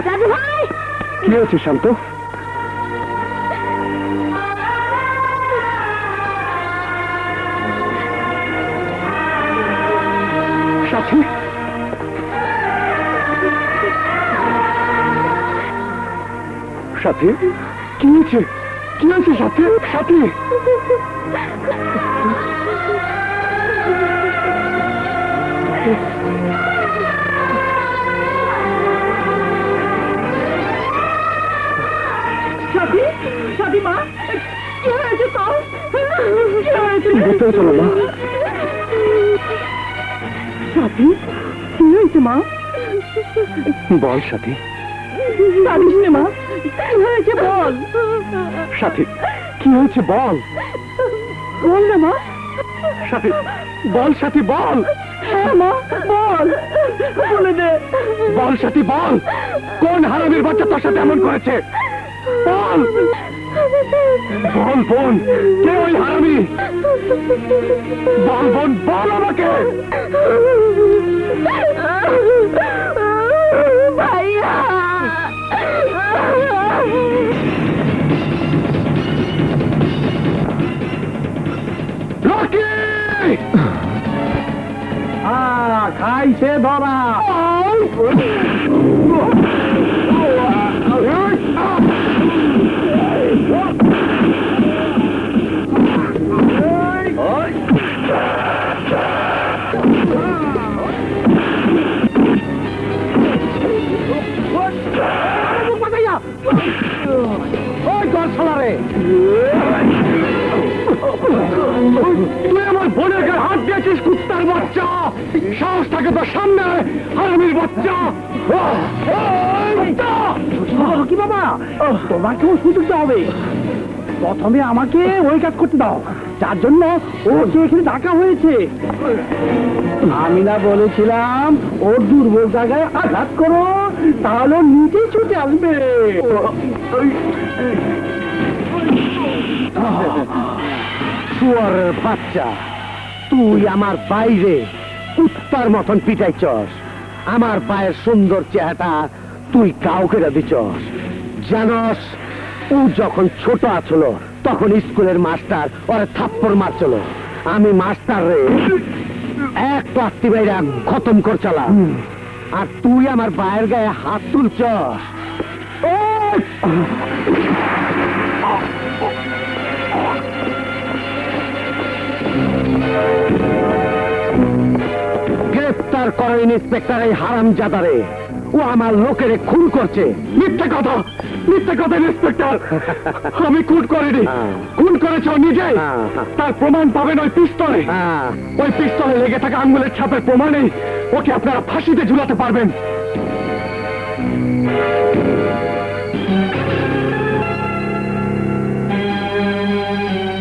রাজু ভাই, কি হয়েছে শান্ত? সাথী, সাথী, কি হয়েছে? কি হয়েছে সাথী? সাথী, সাথী, সাথী মা, কি হয়েছে তোর? কি হয়েছে? ভেতরে চলো মা। সাথী, কি হয়েছে মা? বল সাথী। জানিস না মা, কি হয়েছে বল। সাথী, কি হয়েছে বল। বল না মা। সাথী, বল সাথী, বল। হ্যাঁ মা, বল, বলে দে। বল সাথী, বল। কোন হারামির বাচ্চা তোর সাথে এমন করেছে? বল, বল বোন, কে ওই হারামি? বল বোন, বল আমাকে। ভাইয়া, রকি! খাইছে ধরা। তুই আমার বোনের গায়ে হাত দিয়েছিস, কুত্তার বাচ্চা! সাহস থাকে তোর সামনে, হারামির বাচ্চা! কি বাবা, তোমাকেও সুযোগ দেওয়া হবে। প্রথমে আমাকে ওই কাজ করতে দাও যার জন্য ওকে এখানে ডাকা হয়েছে। আমি না বলেছিলাম ওর দুর্বল জায়গায় আঘাত করো, তাহলে নিজেই ছুটে আসবে। শুয়ারের বাচ্চা, তুই আমার বাইরে কুত্তার মতন পিটাইছস। আমার পায়ের সুন্দর চেহারা তুই কাউকে দিছস। জানস, ও যখন ছোট আছিল তখন স্কুলের মাস্টার ওরে থাপ্পড় মারছিল। আমি মাস্টার রে এক লাত্তি বাইরা খতম করছিলাম, আর তুই আমার পায়ের গায়ে হাত তুলছস। গ্রেফতার করেন ইন্সপেক্টর এই হারামজাদারে। ও আমার লোকেরে খুন করছে। মিথ্যে কথা, মিথ্যে কথা ইন্সপেক্টর। আমি খুন করিনি, খুন করেছে ও নিজেই। তার প্রমাণ পাবেন ওই পিস্তলে। ওই পিস্তলে লেগে থাকা আঙ্গুলের ছাপের প্রমাণে ওকে আপনারা ফাঁসিতে ঝুলাতে পারবেন।